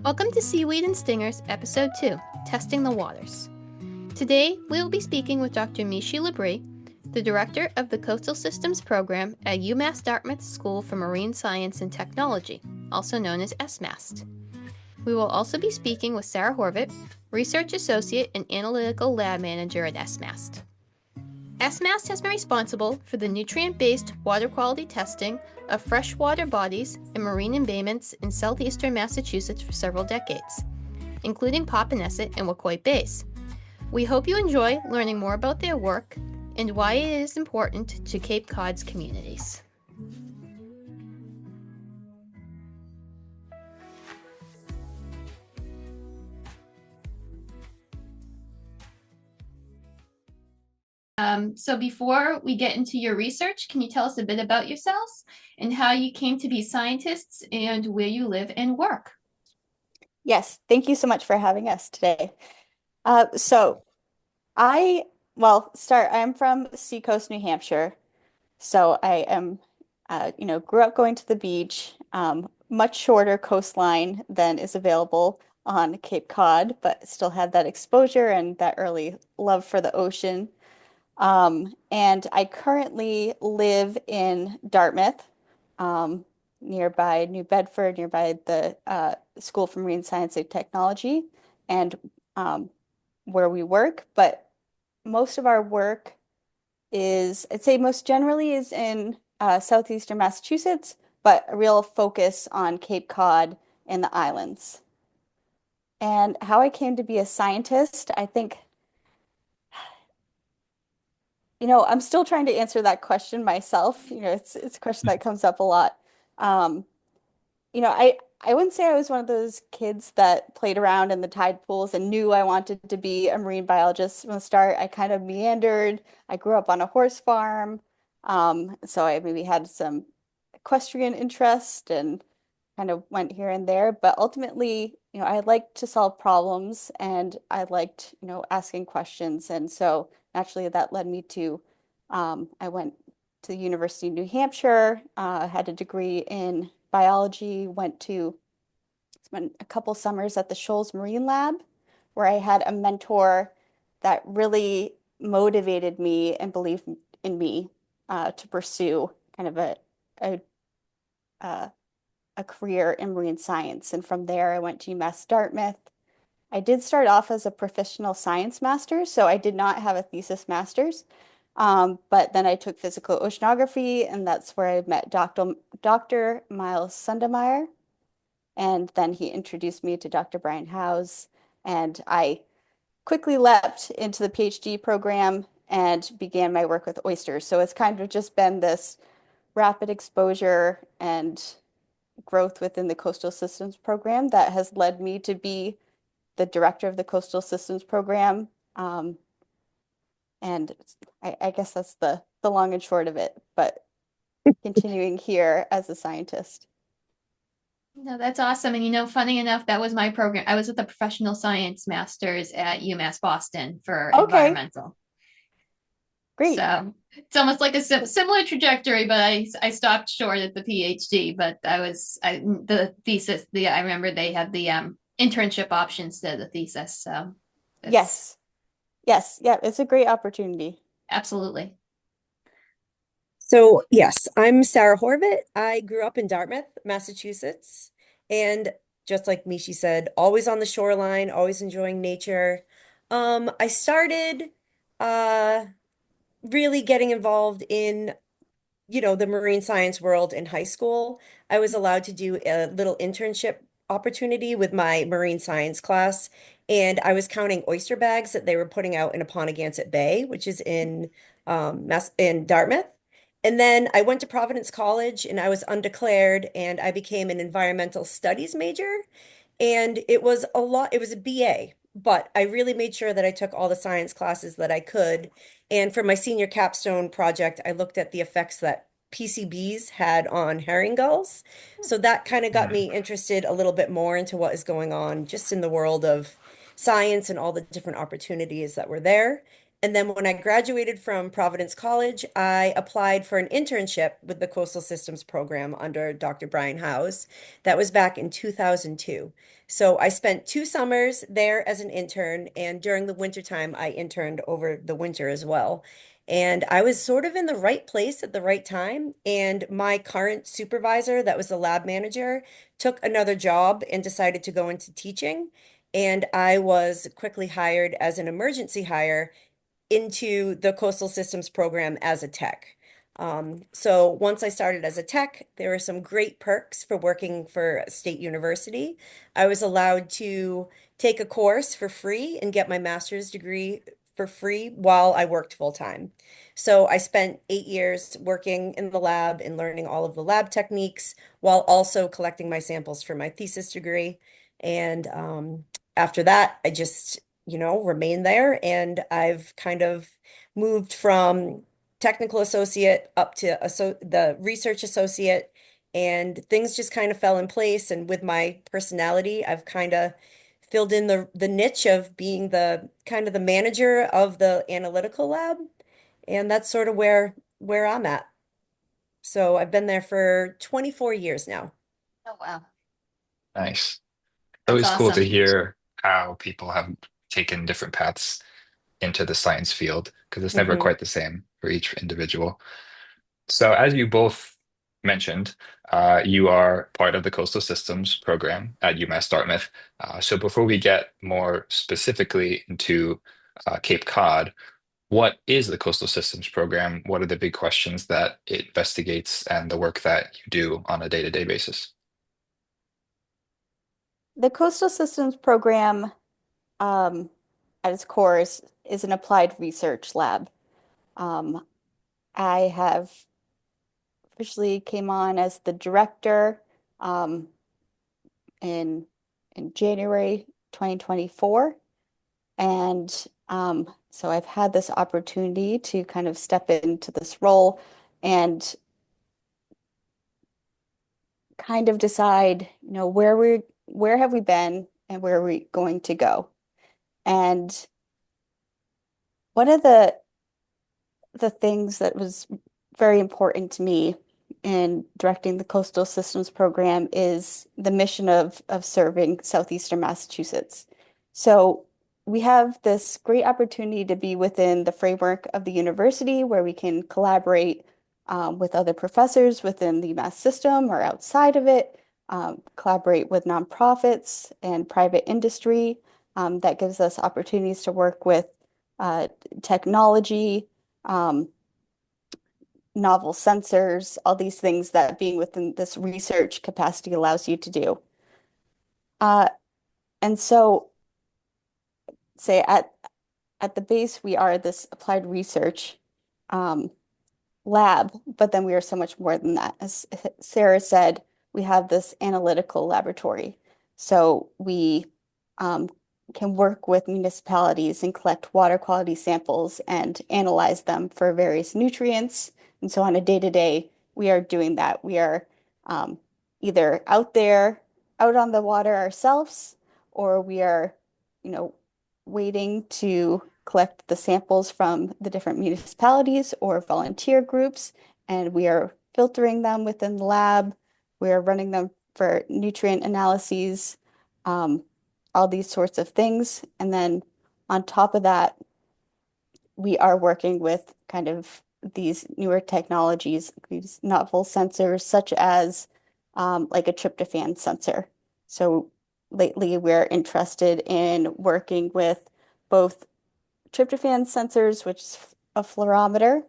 Welcome to Seaweed and Stingers, Episode 2, Testing the Waters. Today, we will be speaking with Dr. Micheline Labrie, the Director of the Coastal Systems Program at UMass Dartmouth School for Marine Science and Technology, also known as SMAST. We will also be speaking with Sara Horvet, Research Associate and Analytical Lab Manager at SMAST. SMAST has been responsible for the nutrient-based water quality testing of freshwater bodies and marine embayments in southeastern Massachusetts for several decades, including Popponesset and Wacoit Bays. We hope you enjoy learning more about their work and why it is important to Cape Cod's communities. So before we get into your research, can you tell us a bit about yourselves and how you came to be scientists and where you live and work? Yes, thank you so much for having us today. I'm from Seacoast, New Hampshire. So I am, grew up going to the beach, much shorter coastline than is available on Cape Cod, but still had that exposure and that early love for the ocean. And I currently live in Dartmouth, nearby New Bedford, nearby the School for Marine Science and Technology, and where we work. But most of our work I'd say most generally is in southeastern Massachusetts, but a real focus on Cape Cod and the islands. And how I came to be a scientist, I think, I'm still trying to answer that question myself. It's a question that comes up a lot. Um, I wouldn't say I was one of those kids that played around in the tide pools and knew I wanted to be a marine biologist from the start. I kind of meandered. I grew up on a horse farm. So I maybe had some equestrian interest and kind of went here and there. But ultimately, I liked to solve problems and I liked, asking questions. And so naturally that led me to, I went to the University of New Hampshire, had a degree in biology, spent a couple summers at the Shoals Marine Lab, where I had a mentor that really motivated me and believed in me to pursue kind of a, uh, a career in marine science. And from there, I went to UMass Dartmouth. I did start off as a professional science master, so I did not have a thesis master's. But then I took physical oceanography, and that's where I met Dr. Miles Sundemeyer. And then he introduced me to Dr. Brian Howes, and I quickly leapt into the PhD program and began my work with oysters. So it's kind of just been this rapid exposure and growth within the Coastal Systems program that has led me to be the director of the Coastal Systems program. And I guess that's the long and short of it, but continuing here as a scientist. No, that's awesome. And funny enough, that was my program. I was at the professional science masters at UMass Boston for Okay, environmental. great. So it's almost like a similar trajectory, but I stopped short at the PhD. But the thesis. I remember they had the internship options to the thesis. So it's Yes, yes, yeah, it's a great opportunity. absolutely. So, yes, I'm Sara Horvet. I grew up in Dartmouth, Massachusetts, and just like Mishi said, always on the shoreline, always enjoying nature. I started uh, really getting involved in, the marine science world in high school. I was allowed to do a little internship opportunity with my marine science class, and I was counting oyster bags that they were putting out in Apponeoganset Bay, which is in Dartmouth. And then I went to Providence College and I was undeclared and I became an environmental studies major. And it was a BA, but I really made sure that I took all the science classes that I could. And for my senior capstone project, I looked at the effects that PCBs had on herring gulls. So that kind of got me interested a little bit more into what is going on just in the world of science and all the different opportunities that were there. And then when I graduated from Providence College, I applied for an internship with the Coastal Systems program under Dr. Brian Howes. That was back in 2002. So I spent 2 summers there as an intern, and during the wintertime, I interned over the winter as well. And I was sort of in the right place at the right time. And my current supervisor, that was the lab manager, took another job and decided to go into teaching. And I was quickly hired as an emergency hire into the coastal systems program as a tech. So once I started as a tech, there were some great perks for working for a state university. I was allowed to take a course for free and get my master's degree for free while I worked full time. So I spent 8 years working in the lab and learning all of the lab techniques while also collecting my samples for my thesis degree. And after that, I just remain there. And I've kind of moved from technical associate up to the research associate, and things just kind of fell in place. And with my personality, I've kind of filled in the niche of being the kind of the manager of the analytical lab. And that's sort of where I'm at. So I've been there for 24 years now. Oh, wow. Nice. That's Always cool to awesome. hear how people have taken different paths into the science field because it's never Hmm. quite the same for each individual. So, as you both mentioned, you are part of the Coastal Systems program at UMass Dartmouth. So, before we get more specifically into Cape Cod, what is the Coastal Systems program? What are the big questions that it investigates and the work that you do on a day-to-day basis? The Coastal Systems program, um, at its core, is an applied research lab. Um, I have officially came on as the director um, in January 2024. And so I've had this opportunity to kind of step into this role and kind of decide, where have we been and where are we going to go? And one of the things that was very important to me in directing the Coastal Systems program is the mission of serving Southeastern Massachusetts. So we have this great opportunity to be within the framework of the university where we can collaborate with other professors within the UMass system or outside of it, collaborate with nonprofits and private industry. That gives us opportunities to work with technology, um, novel sensors, all these things that being within this research capacity allows you to do. Uh, and so, say at the base, we are this applied research um, lab, but then we are so much more than that. As Sarah said, we have this analytical laboratory. So we um, can work with municipalities and collect water quality samples and analyze them for various nutrients. And so on a day-to-day, we are doing that. We are um, either out there, out on the water ourselves, or we are, you know, waiting to collect the samples from the different municipalities or volunteer groups, and we are filtering them within the lab. We are running them for nutrient analyses, um, all these sorts of things. And then on top of that, we are working with kind of these newer technologies, these novel sensors, such as like a tryptophan sensor. So lately, we're interested in working with both tryptophan sensors, which is a fluorometer,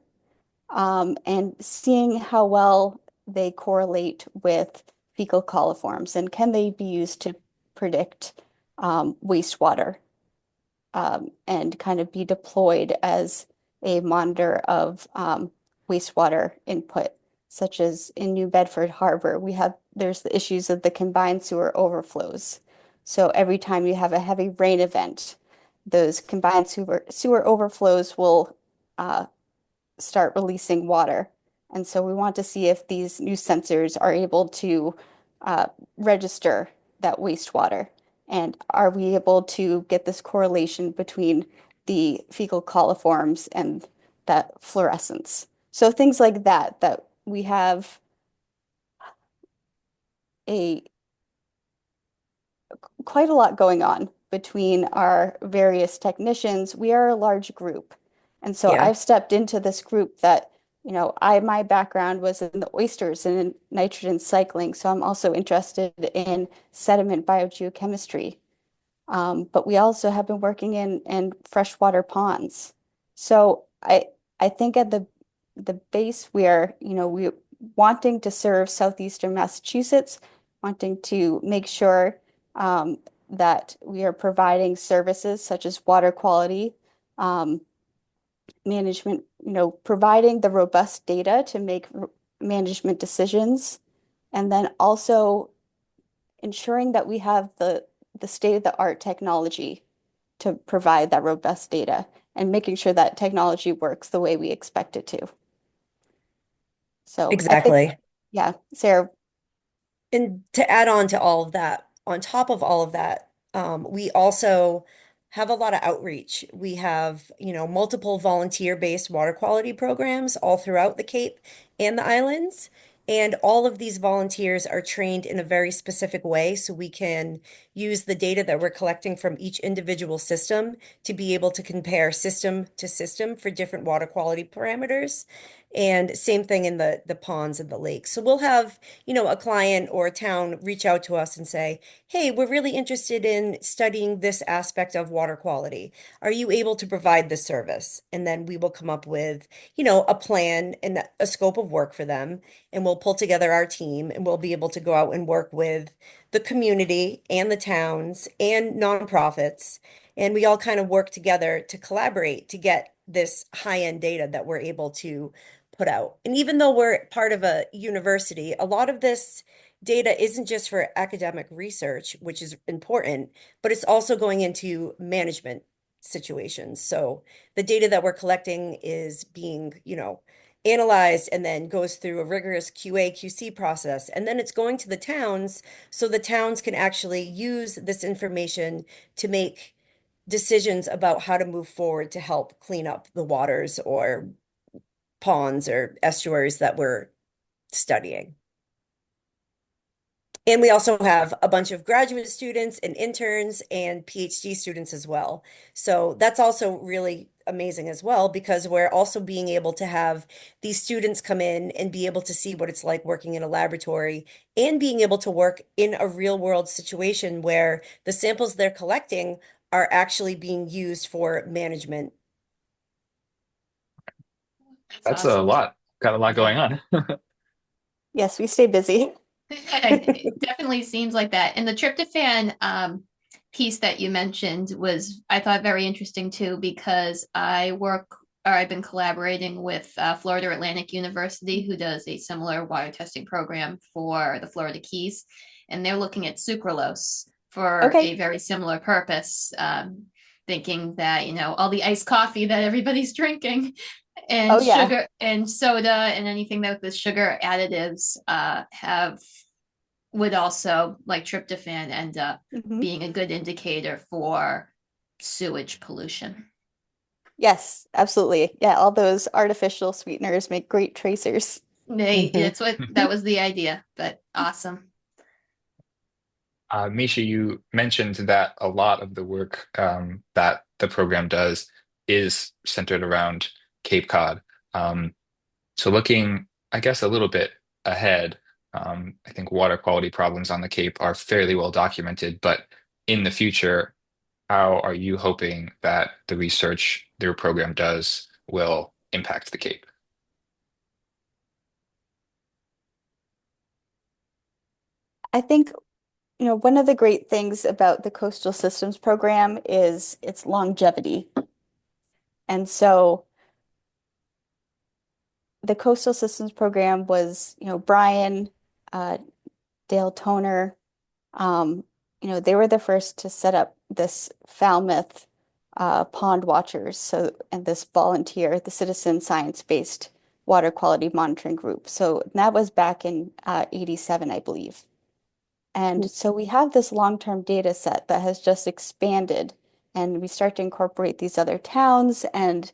and seeing how well they correlate with fecal coliforms and can they be used to predict wastewater and kind of be deployed as a monitor of wastewater input, such as in New Bedford Harbor. There's the issues of the combined sewer overflows. So every time you have a heavy rain event, those combined sewer overflows will start releasing water. And so we want to see if these new sensors are able to uh, register that wastewater. And are we able to get this correlation between the fecal coliforms and that fluorescence. So things like that, that we have a quite a lot going on between our various technicians. We are a large group. And so Yeah, I've stepped into this group that, my background was in the oysters and in nitrogen cycling. So I'm also interested in sediment biogeochemistry. But we also have been working in freshwater ponds. So I think at the base we are, we wanting to serve Southeastern Massachusetts, wanting to make sure that we are providing services such as water quality management, providing the robust data to make management decisions, and then also ensuring that we have the state-of-the-art technology to provide that robust data and making sure that technology works the way we expect it to. So I think, exactly. yeah, Sarah. And to add on to all of that, on top of all of that, we also have a lot of outreach. We have, multiple volunteer-based water quality programs all throughout the Cape and the islands. And all of these volunteers are trained in a very specific way so we can use the data that we're collecting from each individual system to be able to compare system to system for different water quality parameters. And same thing in the ponds and the lakes. So we'll have a client or a town reach out to us and say, hey, we're really interested in studying this aspect of water quality. Are you able to provide this service? And then we will come up with, a plan and a scope of work for them. And we'll pull together our team and we'll be able to go out and work with the community and the towns and nonprofits. And we all kind of work together to collaborate to get this high-end data that we're able to put out. And even though we're part of a university, a lot of this data isn't just for academic research, which is important, but it's also going into management situations. So the data that we're collecting is being, analyzed and then goes through a rigorous QA, QC process. And then it's going to the towns so the towns can actually use this information to make decisions about how to move forward to help clean up the waters or ponds or estuaries that we're studying. And we also have a bunch of graduate students and interns and PhD students as well. So that's also really amazing as well because we're also being able to have these students come in and be able to see what it's like working in a laboratory and being able to work in a real world situation where the samples they're collecting are actually being used for management. That's That's a awesome. lot. Got a lot Yeah. going on. Yes, we stay busy. It definitely seems like that. And the tryptophan piece that you mentioned was, I thought, very interesting too, because I've been collaborating with Florida Atlantic University, who does a similar water testing program for the Florida Keys. And they're looking at sucralose for Okay. a very similar purpose, thinking that, all the iced coffee that everybody's drinking Oh and yeah. sugar and soda and anything that with sugar additives have would also, like tryptophan, end up Hmm. being a good indicator for sewage pollution. Yes, absolutely. Yeah, all those artificial sweeteners make great tracers. That's what that was the idea, but awesome. Misha, you mentioned that a lot of the work that the program does is centered around Cape Cod. Um, so looking, I guess, a little bit ahead, I think water quality problems on the Cape are fairly well documented, but in the future, how are you hoping that the research their program does will impact the Cape? I think, one of the great things about the Coastal Systems program is its longevity. And so the Coastal Systems program was, Brian, uh, Dale Toner, um, they were the first to set up this Falmouth pond watchers. So, and this volunteer, the citizen science-based water quality monitoring group. So that was back in 87, I believe. And so we have this long-term data set that has just expanded and we start to incorporate these other towns. And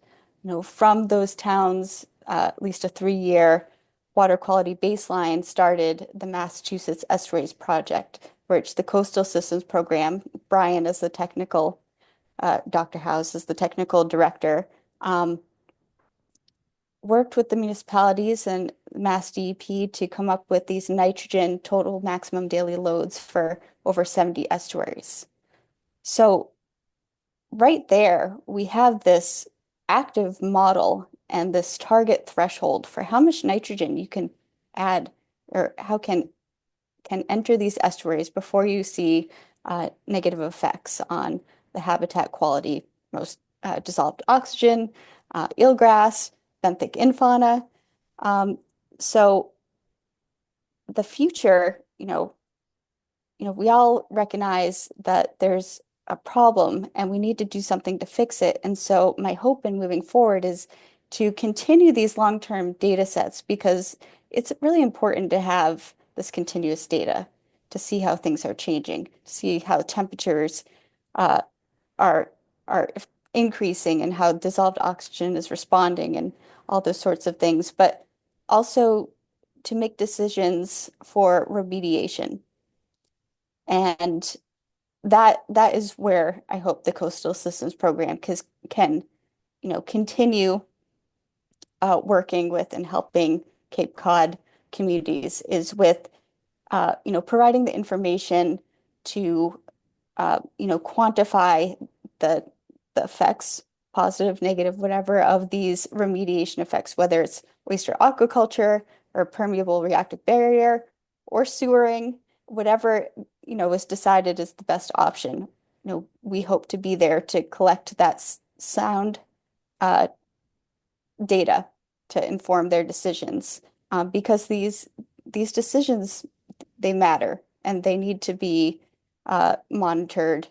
from those towns, at least a 3-year water quality baseline started the Massachusetts Estuaries Project, which the Coastal Systems Program, Brian is the technical, Dr. House is the technical director, um, worked with the municipalities and Mass DEP to come up with these nitrogen total maximum daily loads for over 70 estuaries. So right there, we have this active model and this target threshold for how much nitrogen you can add or how can enter these estuaries before you see negative effects on the habitat quality, most dissolved oxygen, eelgrass, benthic infauna. Um, so the future, we all recognize that there's a problem and we need to do something to fix it. And so my hope in moving forward is to continue these long-term data sets because it's really important to have this continuous data to see how things are changing, to see how temperatures uh, are are increasing and how dissolved oxygen is responding and all those sorts of things, but also to make decisions for remediation. And that is where I hope the Coastal Systems Program can continue working with and helping Cape Cod communities is with providing the information to quantify the effects, positive, negative, whatever, of these remediation effects, whether it's oyster aquaculture or permeable reactive barrier or sewering, whatever, is decided is the best option. We hope to be there to collect that sound uh, data to inform their decisions, because these decisions, they matter and they need to be monitored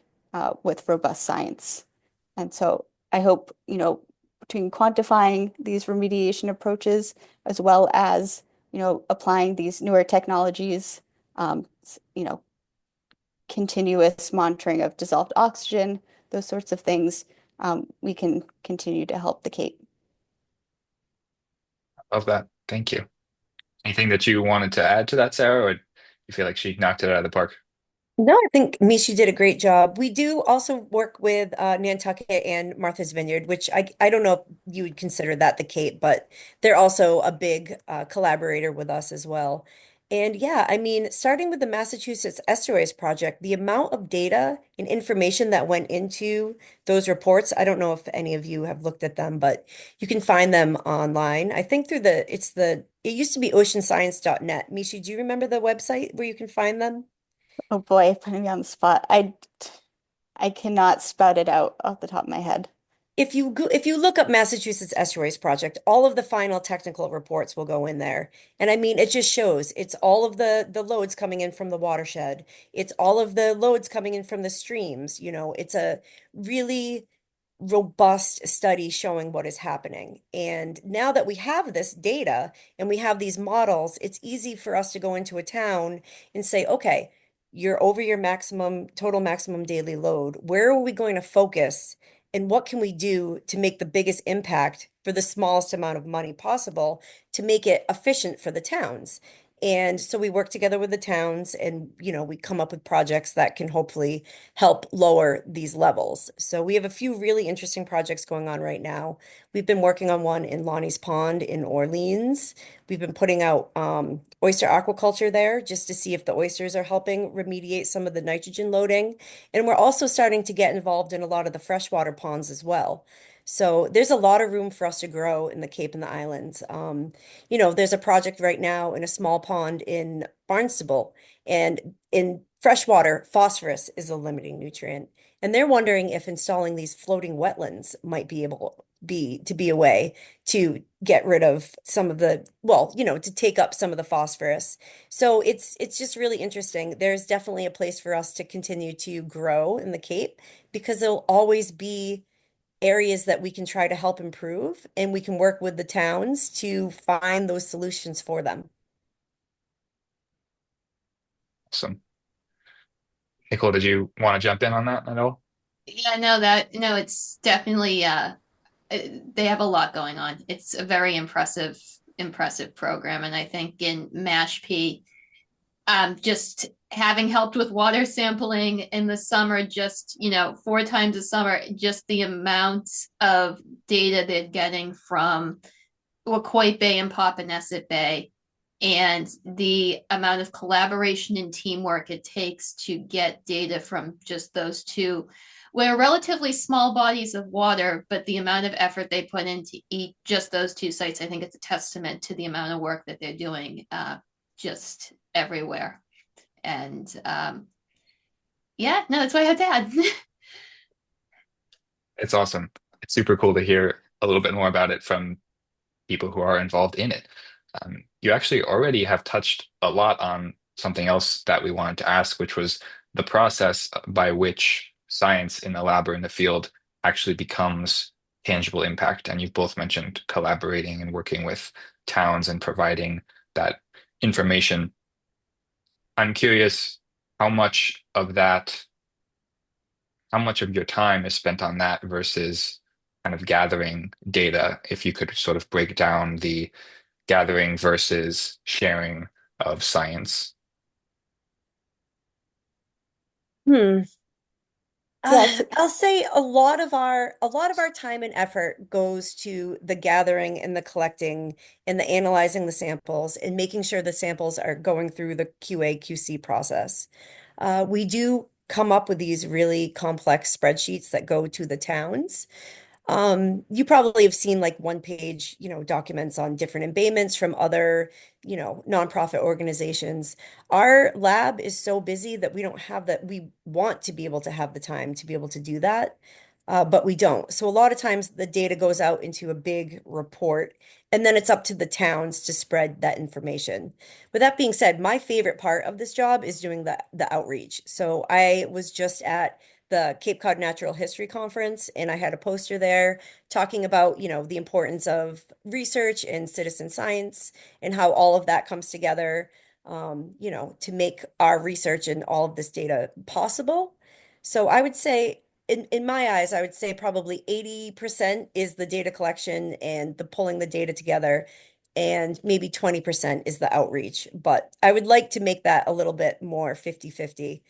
with robust science. And so I hope, between quantifying these remediation approaches as well as, applying these newer technologies, continuous monitoring of dissolved oxygen, those sorts of things, we can continue to help the Cape. Love that. Thank you. Anything that you wanted to add to that, Sarah, or you feel like she knocked it out of the park? No, I think Mishi did a great job. We do also work with Nantucket and Martha's Vineyard, which I don't know if you would consider that the Cape, but they're also a big collaborator with us as well. And yeah, I mean, starting with the Massachusetts Estuaries Project, the amount of data and information that went into those reports, I don't know if any of you have looked at them, but you can find them online. I think through it used to be oceanscience.net. Mishi, do you remember the website where you can find them? Oh boy, putting me on the spot. I cannot spout it out off the top of my head. If you look up Massachusetts Estuaries Project, all of the final technical reports will go in there. And I mean, it just shows it's all of the loads coming in from the watershed. It's all of the loads coming in from the streams. It's a really robust study showing what is happening. And now that we have this data and we have these models, it's easy for us to go into a town and say, okay, you're over your total maximum daily load. Where are we going to focus? And what can we do to make the biggest impact for the smallest amount of money possible to make it efficient for the towns? And so we work together with the towns and, we come up with projects that can hopefully help lower these levels. So we have a few really interesting projects going on right now. We've been working on one in Lonnie's Pond in Orleans. We've been putting out oyster aquaculture there just to see if the oysters are helping remediate some of the nitrogen loading. And we're also starting to get involved in a lot of the freshwater ponds as well. So there's a lot of room for us to grow in the Cape and the Islands. There's a project right now in a small pond in Barnstable, and in freshwater, phosphorus is a limiting nutrient. And they're wondering if installing these floating wetlands might be a way to get rid of some of to take up some of the phosphorus. So it's just really interesting. There's definitely a place for us to continue to grow in the Cape because there'll always be areas that we can try to help improve, and we can work with the towns to find those solutions for them. Awesome. Nicole, did you want to jump in on that at all? Yeah, no, it's definitely they have a lot going on. It's a very impressive program, and I think in MASH-P, just having helped with water sampling in the summer, just 4 times a summer, just the amount of data they're getting from Wacoit Bay and Papaneset Bay, and the amount of collaboration and teamwork it takes to get data from just those two, where relatively small bodies of water, but the amount of effort they put into eat just those two sites, I think it's a testament to the amount of work that they're doing just everywhere. And yeah, no, that's why I had to add. It's awesome. It's super cool to hear a little bit more about it from people who are involved in it. You actually already have touched a lot on something else that we wanted to ask, which was the process by which science in the lab or in the field actually becomes tangible impact. And you've both mentioned collaborating and working with towns and providing that information. I'm curious how much of that, how much of your time is spent on that versus kind of gathering data, if you could sort of break down the gathering versus sharing of science. Hmm. Yes. I'll say a lot of our time and effort goes to the gathering and the collecting and the analyzing the samples and making sure the samples are going through the QA QC process. We do come up with these really complex spreadsheets that go to the towns. You probably have seen like one page, documents on different embayments from other, nonprofit organizations. Our lab is so busy that we don't have that. We want to be able to have the time to be able to do that, but we don't. So a lot of times the data goes out into a big report, and then it's up to the towns to spread that information. But that being said, my favorite part of this job is doing the outreach. So I was just at the Cape Cod Natural History Conference, and I had a poster there talking about, the importance of research and citizen science and how all of that comes together, to make our research and all of this data possible. So I would say, in my eyes, I would say probably 80% is the data collection and the pulling the data together, and maybe 20% is the outreach. But I would like to make that a little bit more 50-50.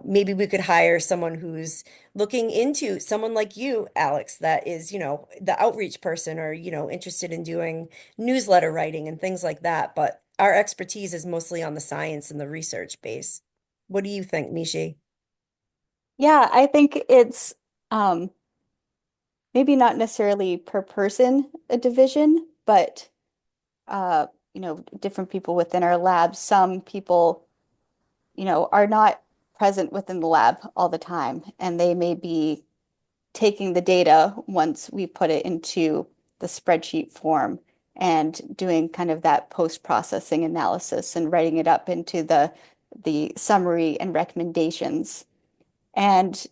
Maybe we could hire someone who's looking into someone like you, Alex, that is, the outreach person or, interested in doing newsletter writing and things like that. But our expertise is mostly on the science and the research base. What do you think, Mishi? Yeah, I think it's um, maybe not necessarily per person a division, but different people within our lab. Some people, are not present within the lab all the time, and they may be taking the data once we put it into the spreadsheet form and doing kind of that post-processing analysis and writing it up into the summary and recommendations. And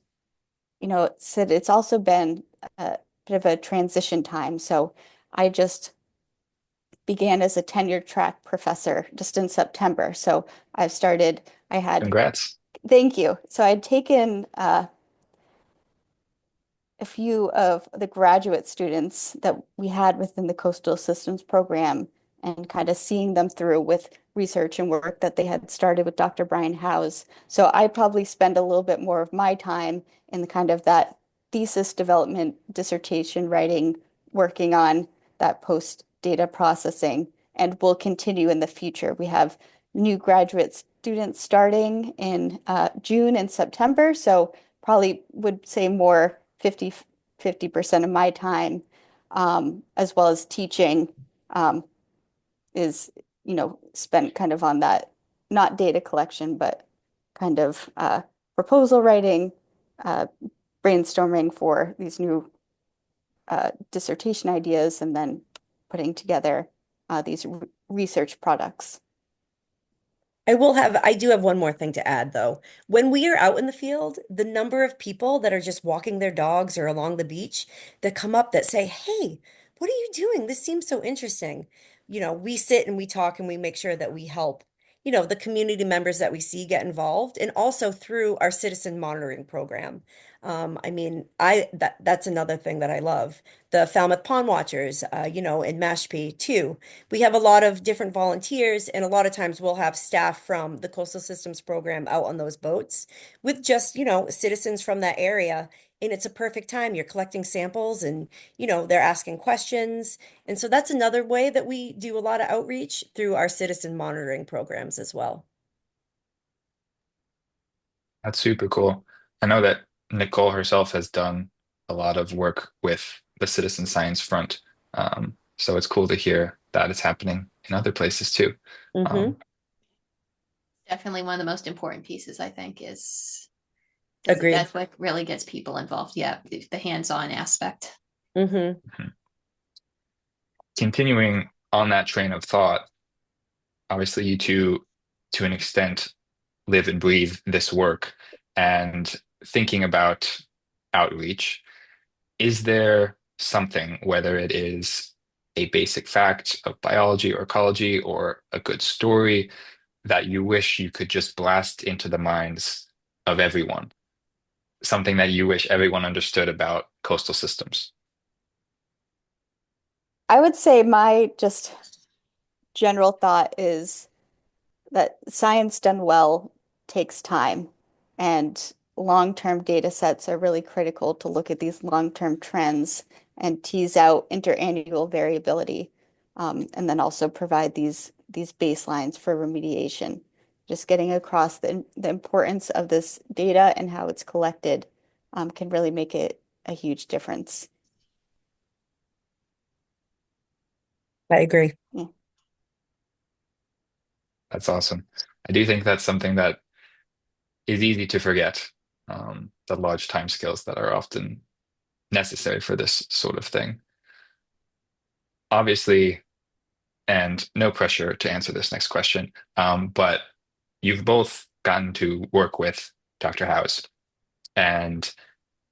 said it's also been a bit of a transition time. So I just began as a tenure track professor just in September. So I've started, I had, Congrats. thank you. So I'd taken a few of the graduate students that we had within the Coastal Systems program and kind of seeing them through with research and work that they had started with Dr. Brian Howes. So I probably spend a little bit more of my time in the kind of that thesis development, dissertation writing, working on that post data processing, and will continue in the future. We have new graduate students starting in June and September, so probably would say more 50% of my time, as well as teaching, um, is, spent kind of on that, not data collection, but kind of proposal writing, uh, brainstorming for these new dissertation ideas, and then putting together these research products. I do have one more thing to add though. When we are out in the field, the number of people that are just walking their dogs or along the beach that come up that say, "Hey, what are you doing? This seems so interesting." We sit and we talk and we make sure that we help, the community members that we see get involved, and also through our citizen monitoring program. I mean, that's another thing that I love. The Falmouth Pond Watchers, in Mashpee too. We have a lot of different volunteers, and a lot of times we'll have staff from the Coastal Systems program out on those boats with just, citizens from that area. And it's a perfect time. You're collecting samples and, they're asking questions. And so that's another way that we do a lot of outreach through our citizen monitoring programs as well. That's super cool. I know that Nicole herself has done a lot of work with the citizen science front. So it's cool to hear that it's happening in other places too. Hmm. Um, Definitely one of the most important pieces, I think, is because Agreed. that's what really gets people involved. Yeah, the hands-on aspect. Hmm. Continuing on that train of thought, obviously you two, to an extent, live and breathe this work and thinking about outreach. Is there something, whether it is a basic fact of biology or ecology or a good story, that you wish you could just blast into the minds of everyone? Something that you wish everyone understood about coastal systems? I would say my just general thought is that science done well takes time, and long-term data sets are really critical to look at these long-term trends and tease out interannual variability, and then also provide these baselines for remediation. Just getting across the importance of this data and how it's collected can really make it a huge difference. I agree. Yeah. That's awesome. I do think that's something that is easy to forget, the large timescales that are often necessary for this sort of thing. Obviously, and no pressure to answer this next question, but you've both gotten to work with Dr. House, and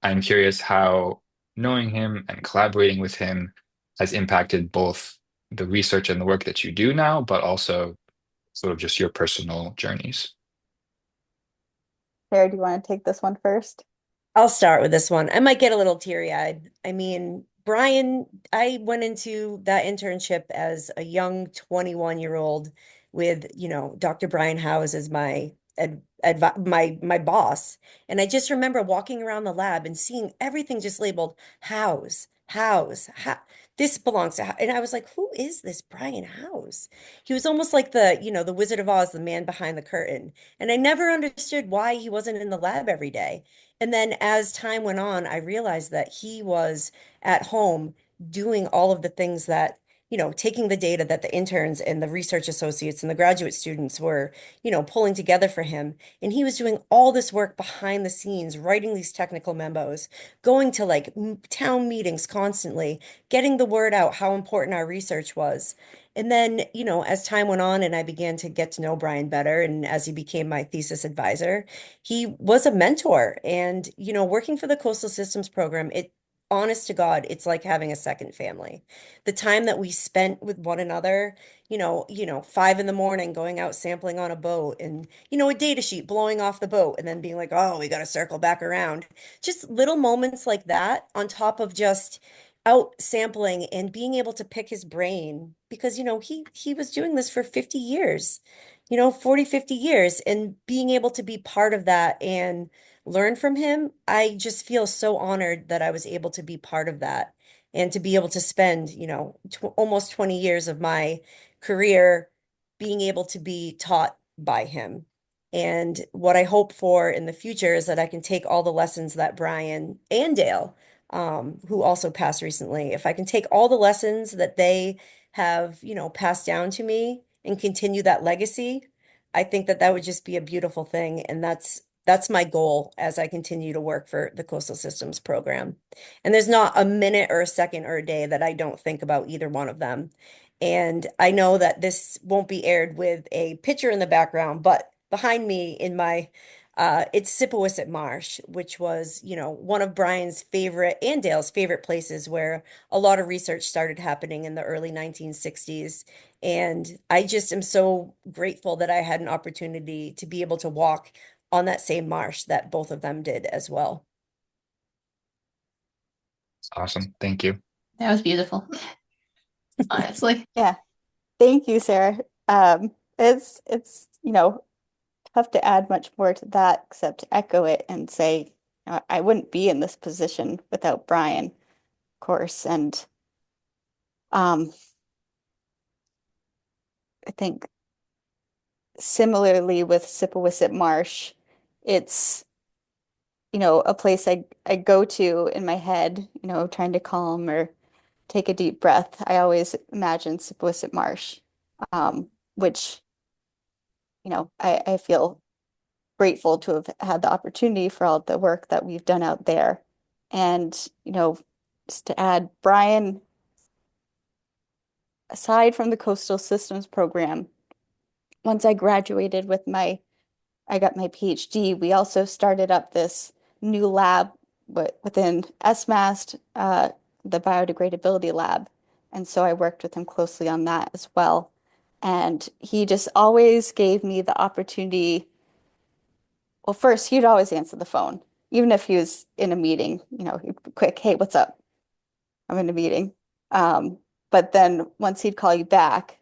I'm curious how knowing him and collaborating with him has impacted both the research and the work that you do now, but also sort of just your personal journeys. Sarah, do you want to take this one first? I'll start with this one. I might get a little teary-eyed. I mean, Brian, I went into that internship as a young 21-year-old with, Dr. Brian Howes as my my boss. And I just remember walking around the lab and seeing everything just labeled Howes. This belongs to and I was like, who is this Brian Howes? He was almost like the Wizard of Oz, the man behind the curtain. And I never understood why he wasn't in the lab every day. And then as time went on, I realized that he was at home doing all of the things that, taking the data that the interns and the research associates and the graduate students were, pulling together for him. And he was doing all this work behind the scenes, writing these technical memos, going to like town meetings constantly, getting the word out how important our research was. And then, as time went on and I began to get to know Brian better, and as he became my thesis advisor, he was a mentor. And, working for the Coastal Systems program, honest to God, it's like having a second family. The time that we spent with one another, 5 in the morning going out sampling on a boat and, a data sheet blowing off the boat and then being like, oh, we got to circle back around. Just little moments like that on top of just out sampling and being able to pick his brain because, he was doing this for 50 years. 40, 50 years, and being able to be part of that and learn from him, I just feel so honored that I was able to be part of that and to be able to spend, tw almost 20 years of my career being able to be taught by him. And what I hope for in the future is that I can take all the lessons that Brian and Dale, who also passed recently, if I can take all the lessons that they have, passed down to me and continue that legacy, I think that that would just be a beautiful thing. And that's my goal as I continue to work for the Coastal Systems program. And there's not a minute or a second or a day that I don't think about either one of them. And I know that this won't be aired with a picture in the background, but behind me in my It's Sippowisset Marsh, which was, one of Brian's favorite and Dale's favorite places where a lot of research started happening in the early 1960s. And I just am so grateful that I had an opportunity to be able to walk on that same marsh that both of them did as well. Awesome. Thank you. That was beautiful, honestly. Yeah. Thank you, Sarah. It's tough to add much more to that except to echo it and say I wouldn't be in this position without Brian, of course. And um, I think similarly with Sippowisset Marsh, it's a place I go to in my head, trying to calm or take a deep breath. I always imagine Sippowisset Marsh, which I feel grateful to have had the opportunity for all the work that we've done out there. And, just to add, Brian, aside from the coastal systems program, once I graduated I got my PhD, we also started up this new lab within SMAST, the biodegradability lab. And so I worked with him closely on that as well. And he just always gave me the opportunity. Well, first, he'd always answer the phone, even if he was in a meeting, he'd be quick, hey, what's up? I'm in a meeting. Um, but then once he'd call you back,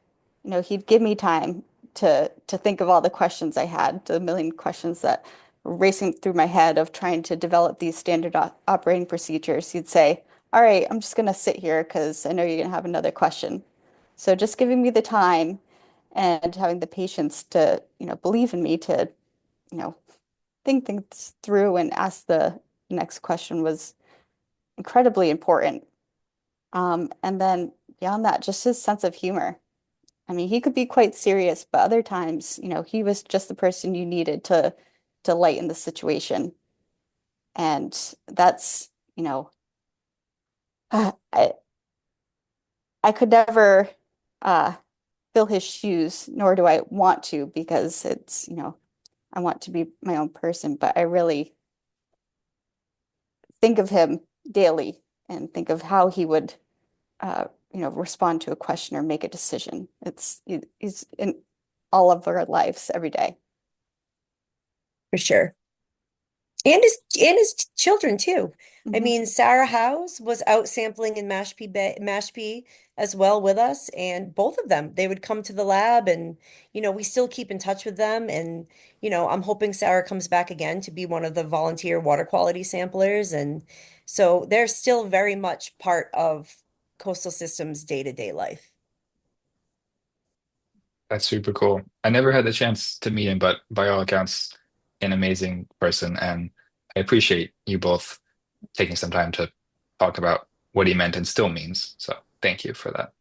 he'd give me time to think of all the questions I had, the million questions that were racing through my head of trying to develop these standard operating procedures. He'd say, all right, I'm just going to sit here because I know you're going to have another question. So just giving me the time and having the patience to, believe in me to, you know, think things through and ask the next question was incredibly important. And then beyond that, just his sense of humor. I mean, he could be quite serious, but other times, he was just the person you needed to lighten the situation. And that's, I could never fill his shoes, nor do I want to, because it's, I want to be my own person, but I really think of him daily and think of how he would respond to a question or make a decision. He's in all of our lives every day. For sure. And his children too. I Mhm. mean, Sarah House was out sampling in Mashpee as well with us, and both of them, they would come to the lab, and we still keep in touch with them. And I'm hoping Sarah comes back again to be one of the volunteer water quality samplers, and so they're still very much part of Coastal Systems' day-to-day life. That's super cool. I never had the chance to meet him, but by all accounts, an amazing person. And I appreciate you both taking some time to talk about what he meant and still means. So thank you for that.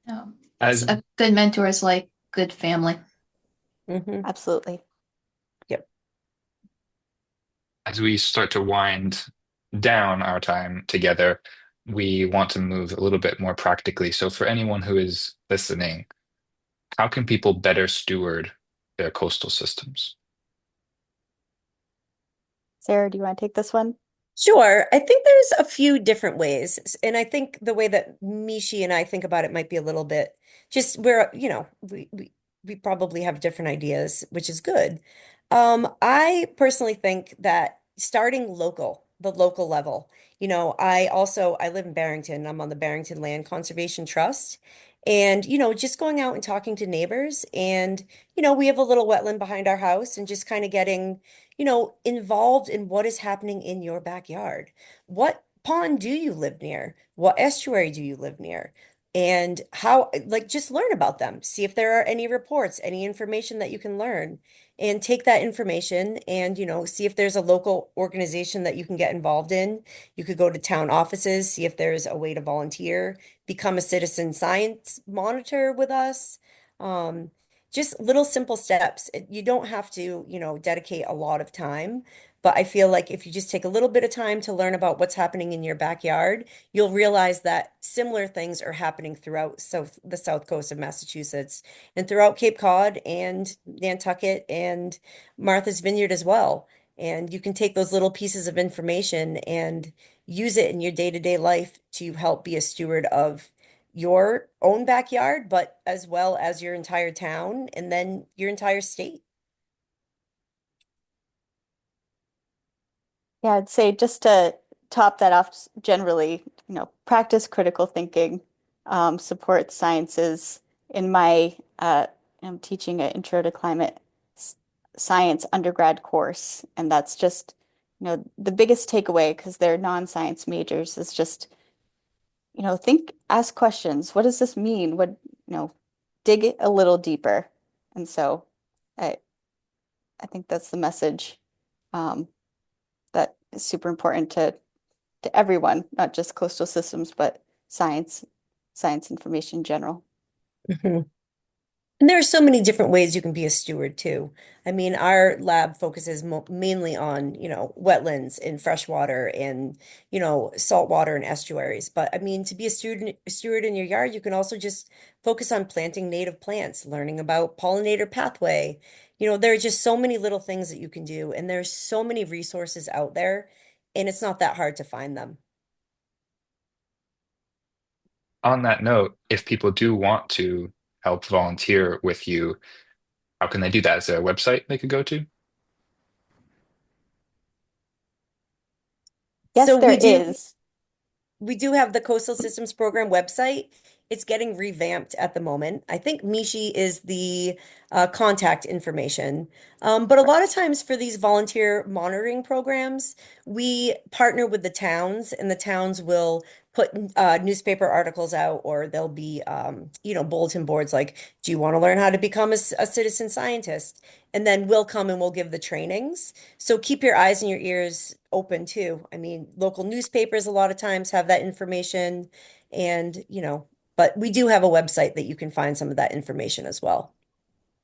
Yes, As a good mentor is like good family. Absolutely. Yep. as we start to wind down our time together, we want to move a little bit more practically. So for anyone who is listening, how can people better steward their coastal systems? Sarah, do you want to take this one? Sure. I think there's a few different ways. And I think the way that Mishi and I think about it might be a little bit just where, we probably have different ideas, which is good. I personally think that starting the local level, I live in Barrington. I'm on the Barrington Land Conservation Trust. And, just going out and talking to neighbors and, we have a little wetland behind our house and just kind of getting involved in what is happening in your backyard. What pond do you live near? What estuary do you live near? And how, like, just learn about them. See if there are any reports, any information that you can learn, and take that information and, see if there's a local organization that you can get involved in. You could go to town offices, see if there's a way to volunteer, become a citizen science monitor with us. Um, just little simple steps. You don't have to, dedicate a lot of time, but I feel like if you just take a little bit of time to learn about what's happening in your backyard, you'll realize that similar things are happening throughout the south coast of Massachusetts and throughout Cape Cod and Nantucket and Martha's Vineyard as well. And you can take those little pieces of information and use it in your day-to-day life to help be a steward of your own backyard, but as well as your entire town and then your entire state. Yeah, I'd say just to top that off, generally, practice critical thinking, support sciences. In my, I'm teaching an intro to climate science undergrad course, and that's just, the biggest takeaway because they're non-science majors is just, ask questions. What does this mean? Dig it a little deeper. And so I, I think that's the message. Um, that is super important to everyone, not just coastal systems, but science information in general. Mhm. And there are so many different ways you can be a steward too. I mean, our lab focuses mo mainly on, wetlands and freshwater and, saltwater and estuaries. But I mean, to be a steward in your yard, you can also just focus on planting native plants, learning about pollinator pathway. There are just so many little things that you can do, and there's so many resources out there, and it's not that hard to find them. On that note, if people do want to help volunteer with you, how can they do that? Is there a website they could go to? Yes, So there is. we do have the Coastal Systems Program website. It's getting revamped at the moment. I think Mishi is the contact information. But a lot of times for these volunteer monitoring programs, we partner with the towns, and the towns will put newspaper articles out, or there'll be, bulletin boards like, do you want to learn how to become a citizen scientist? And then we'll come and we'll give the trainings. So keep your eyes and your ears open too. I mean, local newspapers a lot of times have that information and, but we do have a website that you can find some of that information as well.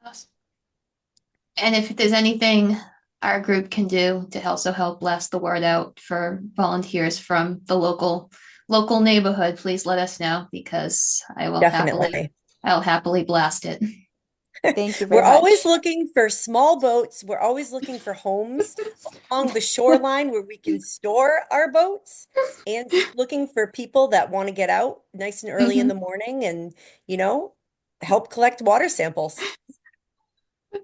Awesome. And if there's anything our group can do to also help blast the word out for volunteers from the local neighborhood, please let us know because Definitely. I'll happily blast it. Thank you We're very always much. looking for small boats. We're always looking for homes along the shoreline where we can store our boats and just looking for people that want to get out nice and early in the Mhm. morning and, you know, help collect water samples.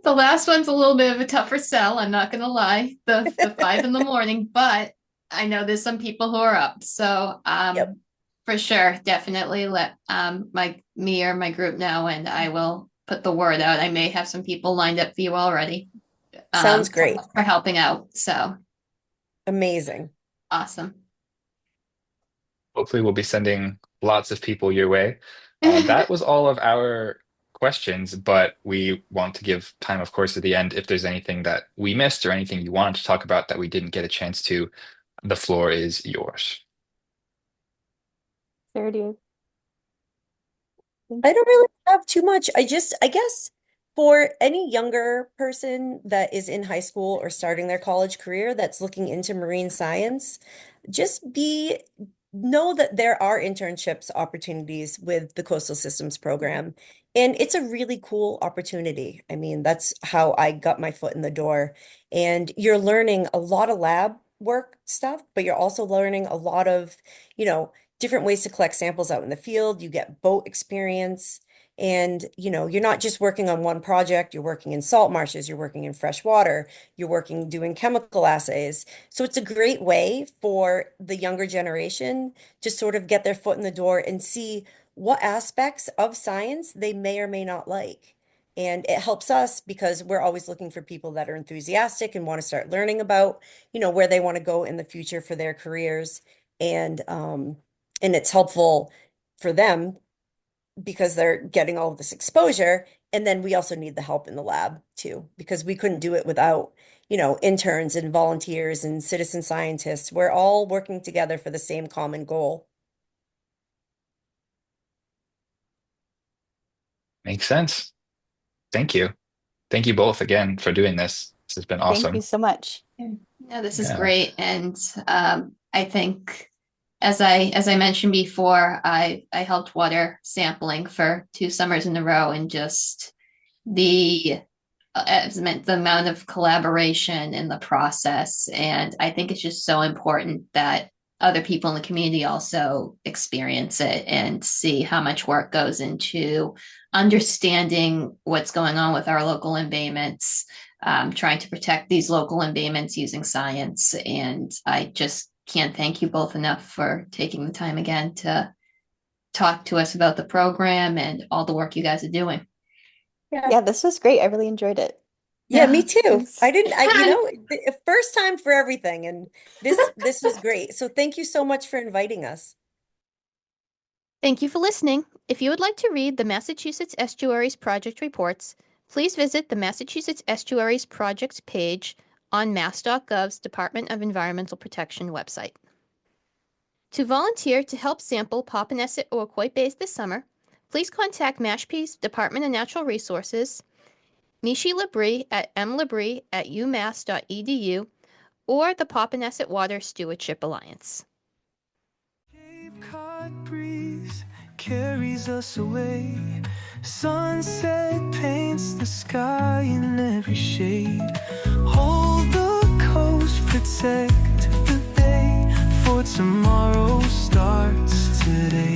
The last one's a little bit of a tougher sell, I'm not gonna lie, the 5 in the morning, but I know there's some people who are up. So Yep. for sure, definitely let me or my group know and I will put the word out. I may have some people lined up for you already Sounds great. for helping out. So Amazing. awesome. Hopefully, we'll be sending lots of people your way. That was all of our questions, but we want to give time, of course, at the end. If there's anything that we missed or anything you wanted to talk about that we didn't get a chance to, the floor is yours. There it is. I don't really have too much. I guess for any younger person that is in high school or starting their college career that's looking into marine science, just know that there are internships opportunities with the Coastal Systems program. And it's a really cool opportunity. I mean, that's how I got my foot in the door. And you're learning a lot of lab work stuff, but you're also learning a lot of, you know, different ways to collect samples out in the field. You get boat experience. And, you're not just working on one project, you're working in salt marshes, you're working in fresh water, you're working doing chemical assays. So it's a great way for the younger generation to sort of get their foot in the door and see what aspects of science they may or may not like. And it helps us because we're always looking for people that are enthusiastic and want to start learning about, where they want to go in the future for their careers. And it's helpful for them because they're getting all of this exposure. And then we also need the help in the lab too, because we couldn't do it without, interns and volunteers and citizen scientists. We're all working together for the same common goal. Makes sense. Thank you. Thank you both again for doing this. This has been Thank you awesome. so much. No, this is Yeah. great, and I think, as I mentioned before, I helped water sampling for 2 summers in a row, and just the the amount of collaboration in the process, and I think it's just so important that other people in the community also experience it and see how much work goes into understanding what's going on with our local embayments, trying to protect these local embayments using science. And I just can't thank you both enough for taking the time again to talk to us about the program and all the work you guys are doing. Yeah, this was great. I really enjoyed it. Yeah, me too. Thanks. First time for everything, and this was great. So thank you so much for inviting us. Thank you for listening. If you would like to read the Massachusetts Estuaries Project reports, please visit the Massachusetts Estuaries Projects page on mass.gov's Department of Environmental Protection website. To volunteer to help sample Popponesset or Quoit Bays this summer, please contact Mashpee's Department of Natural Resources, Micheline Labrie at mlabrie@umass.edu, or the Popponesset Water Stewardship Alliance. Cape Cod breeze carries us away. Sunset paints the sky in every shade. Hold the coast, protect the day, for tomorrow starts today.